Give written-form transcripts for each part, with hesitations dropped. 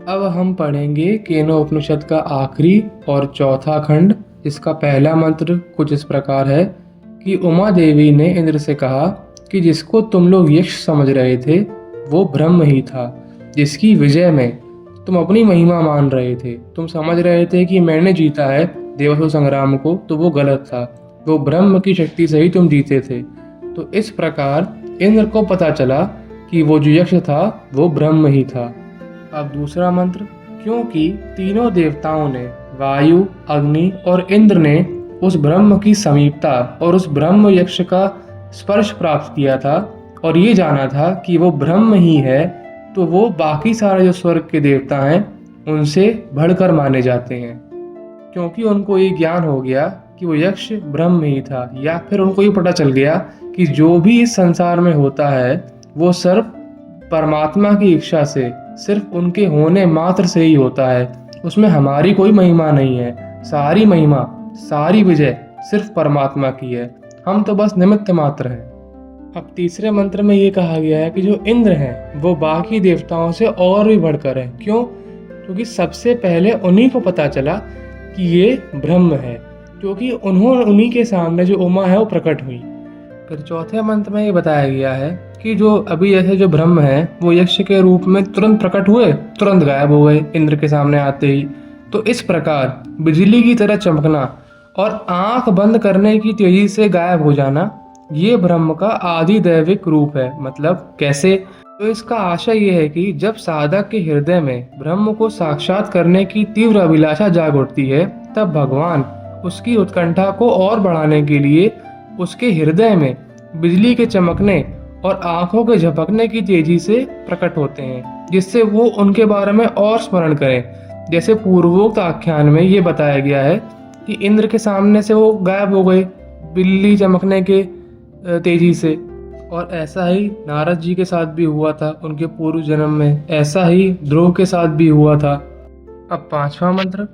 अब हम पढ़ेंगे केनोपनिषद का आखिरी और चौथा खंड। इसका पहला मंत्र कुछ इस प्रकार है कि उमा देवी ने इंद्र से कहा कि जिसको तुम लोग यक्ष समझ रहे थे वो ब्रह्म ही था, जिसकी विजय में तुम अपनी महिमा मान रहे थे। तुम समझ रहे थे कि मैंने जीता है देवासुर संग्राम को, तो वो गलत था। वो ब्रह्म की शक्ति से ही तुम जीते थे। तो इस प्रकार इंद्र को पता चला कि वो जो यक्ष था वो ब्रह्म ही था। अब दूसरा मंत्र, क्योंकि तीनों देवताओं ने, वायु, अग्नि और इंद्र ने उस ब्रह्म की समीपता और उस ब्रह्म यक्ष का स्पर्श प्राप्त किया था और ये जाना था कि वो ब्रह्म ही है, तो वो बाकी सारे जो स्वर्ग के देवता हैं उनसे बढ़कर माने जाते हैं, क्योंकि उनको ये ज्ञान हो गया कि वो यक्ष ब्रह्म ही था, या फिर उनको ये पता चल गया कि जो भी इस संसार में होता है वो सिर्फ परमात्मा की इच्छा से, सिर्फ उनके होने मात्र से ही होता है। उसमें हमारी कोई महिमा नहीं है। सारी महिमा, सारी विजय सिर्फ परमात्मा की है, हम तो बस निमित्त मात्र हैं। अब तीसरे मंत्र में ये कहा गया है कि जो इंद्र हैं वो बाकी देवताओं से और भी बढ़कर हैं। क्यों? क्योंकि सबसे पहले उन्हीं को पता चला कि ये ब्रह्म है, क्योंकि उन्हीं के सामने जो उमा है वो प्रकट हुई। फिर चौथे मंत्र में ये बताया गया है कि जो अभी ऐसे जो ब्रह्म है वो यक्ष के रूप में तुरंत प्रकट हुए, तुरंत गायब हो गए इंद्र के सामने आते ही। तो इस प्रकार बिजली की तरह चमकना और आंख बंद करने की तेजी से गायब हो जाना, ये ब्रह्म का आदि दैविक रूप है। मतलब कैसे? तो इसका आशय ये है कि जब साधक के हृदय में ब्रह्म को साक्षात करने की तीव्र अभिलाषा जाग उठती है, तब भगवान उसकी उत्कंठा को और बढ़ाने के लिए उसके हृदय में बिजली के चमकने और आंखों के झपकने की तेजी से प्रकट होते हैं, जिससे वो उनके बारे में और स्मरण करें। जैसे पूर्वोक्त आख्यान में ये बताया गया है कि इंद्र के सामने से वो गायब हो गए बिजली चमकने के तेजी से, और ऐसा ही नारद जी के साथ भी हुआ था उनके पूर्व जन्म में, ऐसा ही ध्रुव के साथ भी हुआ था। अब पांचवा मंत्र,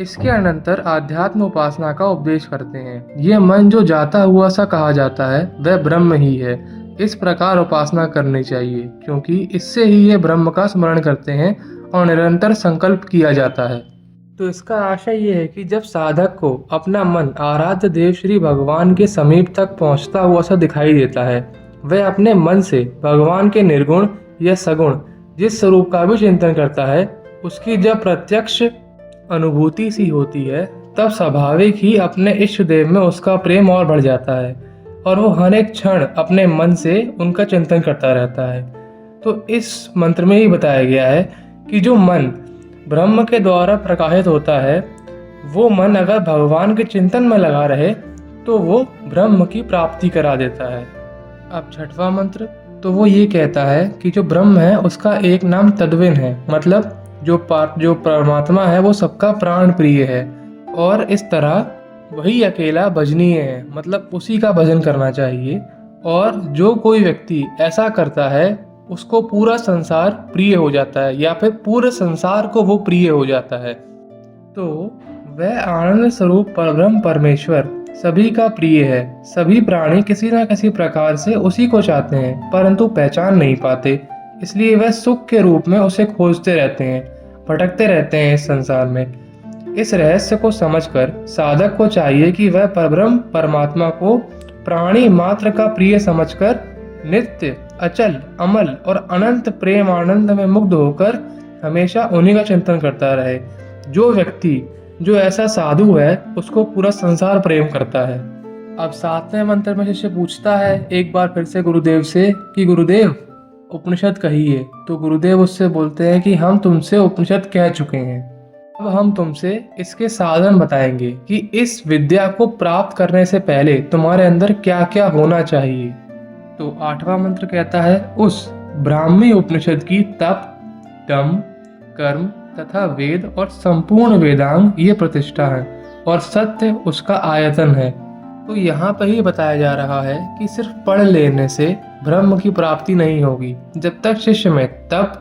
इसके अनंतर आध्यात्म उपासना का उपदेश करते हैं। यह मन जो जाता हुआ सा कहा जाता है वह ब्रह्म ही है। इस प्रकार उपासना करनी चाहिए, क्योंकि इससे ही ये ब्रह्म का स्मरण करते हैं और निरंतर संकल्प किया जाता है। तो इसका आशय ये है कि जब साधक को अपना मन आराध्य देव श्री भगवान के समीप तक पहुंचता हुआ सा दिखाई देता है, वह अपने मन से भगवान के निर्गुण या सगुण जिस स्वरूप का भी चिंतन करता है, उसकी जब प्रत्यक्ष अनुभूति सी होती है, तब स्वाभाविक ही अपने इष्ट देव में उसका प्रेम और बढ़ जाता है और वो हर एक क्षण अपने मन से उनका चिंतन करता रहता है। तो इस मंत्र में ही बताया गया है कि जो मन ब्रह्म के द्वारा प्रकाशित होता है, वो मन अगर भगवान के चिंतन में लगा रहे तो वो ब्रह्म की प्राप्ति करा देता है। अब छठवां मंत्र, तो वो ये कहता है कि जो ब्रह्म है उसका एक नाम तद्विन है। मतलब जो परमात्मा है वो सबका प्राण प्रिय है, और इस तरह वही अकेला भजनीय है। मतलब उसी का भजन करना चाहिए, और जो कोई व्यक्ति ऐसा करता है उसको पूरा संसार प्रिय हो जाता है, या फिर पूरे संसार को वो प्रिय हो जाता है। तो वह आनंद स्वरूप परब्रह्म परमेश्वर सभी का प्रिय है। सभी प्राणी किसी न किसी प्रकार से उसी को चाहते हैं, परंतु पहचान नहीं पाते, इसलिए वह सुख के रूप में उसे खोजते रहते हैं, भटकते रहते हैं इस संसार में। इस रहस्य को समझकर साधक को चाहिए कि वह परब्रह्म परमात्मा को प्राणी मात्र का प्रिय समझकर नित्य, अचल, अमल और अनंत प्रेम आनंद में मुग्ध होकर हमेशा उन्हीं का चिंतन करता रहे। जो व्यक्ति जो ऐसा साधु है उसको पूरा संसार प्रेम करता है। अब सातवें मंत्र में शिष्य पूछता है एक बार फिर से गुरुदेव से कि गुरुदेव उपनिषद कहिए। तो गुरुदेव उससे बोलते हैं कि हम तुमसे उपनिषद कह चुके हैं, अब हम तुमसे इसके साधन बताएंगे कि इस विद्या को प्राप्त करने से पहले तुम्हारे अंदर क्या क्या होना चाहिए। तो आठवां मंत्र कहता है, उस ब्राह्मी उपनिषद की तप, दम, कर्म तथा वेद और संपूर्ण वेदांग ये प्रतिष्ठा है, और सत्य उसका आयतन है। तो यहाँ पर ही बताया जा रहा है कि सिर्फ पढ़ लेने से ब्रह्म की प्राप्ति नहीं होगी। जब तक शिष्य में तप,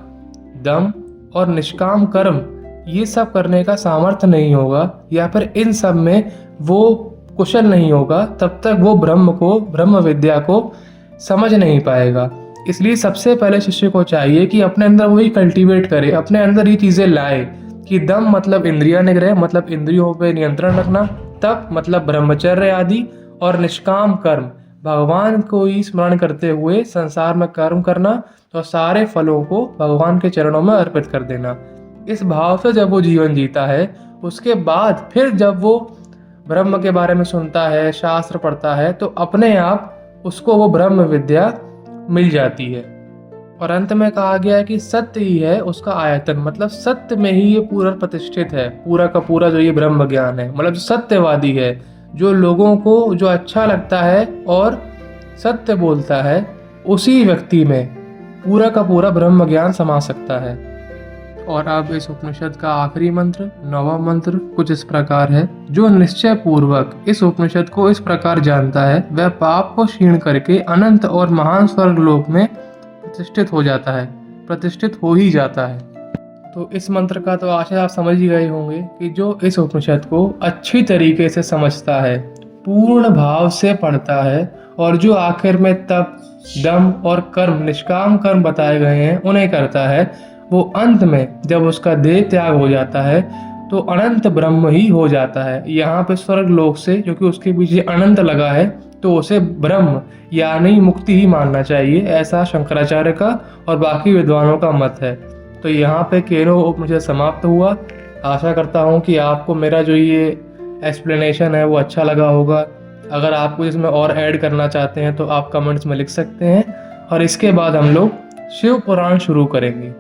दम और निष्काम कर्म ये सब करने का सामर्थ्य नहीं होगा, या फिर इन सब में वो कुशल नहीं होगा, तब तक वो ब्रह्म विद्या को समझ नहीं पाएगा। इसलिए सबसे पहले शिष्य को चाहिए कि अपने अंदर वही कल्टीवेट करे, अपने अंदर ये चीज़ें लाए कि दम मतलब इंद्रिय निग्रह, मतलब इंद्रियों पे नियंत्रण रखना, तप मतलब ब्रह्मचर्य आदि, और निष्काम कर्म भगवान को ही स्मरण करते हुए संसार में कर्म करना और सारे फलों को भगवान के चरणों में अर्पित कर देना। इस भाव से जब वो जीवन जीता है, उसके बाद फिर जब वो ब्रह्म के बारे में सुनता है, शास्त्र पढ़ता है, तो अपने आप उसको वो ब्रह्म विद्या मिल जाती है। और अंत में कहा गया है कि सत्य ही है उसका आयतन, मतलब सत्य में ही ये पूरा प्रतिष्ठित है, पूरा का पूरा जो ये ब्रह्म ज्ञान है, मतलब जो सत्यवादी है, जो लोगों को जो अच्छा लगता है और सत्य बोलता है, उसी व्यक्ति में पूरा का पूरा ब्रह्म ज्ञान समा सकता है। और अब इस उपनिषद का आखिरी मंत्र, 9वां मंत्र कुछ इस प्रकार है। जो निश्चय पूर्वक इस उपनिषद को इस प्रकार जानता है, वह पाप को क्षीण करके अनंत और महान स्वर्ग लोक में प्रतिष्ठित हो जाता है, प्रतिष्ठित हो ही जाता है। तो इस मंत्र का तो आशा आप समझ ही गए होंगे कि जो इस उपनिषद को अच्छी तरीके से समझता है, पूर्ण भाव से पढ़ता है, और जो आखिर में तप, दम और कर्म, निष्काम कर्म बताए गए हैं उन्हें करता है, वो अंत में जब उसका देह त्याग हो जाता है तो अनंत ब्रह्म ही हो जाता है। यहाँ पे स्वर्ग लोक से, क्योंकि उसके पीछे अनंत लगा है, तो उसे ब्रह्म यानी मुक्ति ही मानना चाहिए, ऐसा शंकराचार्य का और बाकी विद्वानों का मत है। तो यहाँ पे केनो उपनिषद समाप्त हुआ। आशा करता हूँ कि आपको मेरा जो ये एक्सप्लेनेशन है वो अच्छा लगा होगा। अगर आप कुछ इसमें और ऐड करना चाहते हैं तो आप कमेंट्स में लिख सकते हैं, और इसके बाद हम लोग शिव पुराण शुरू करेंगे।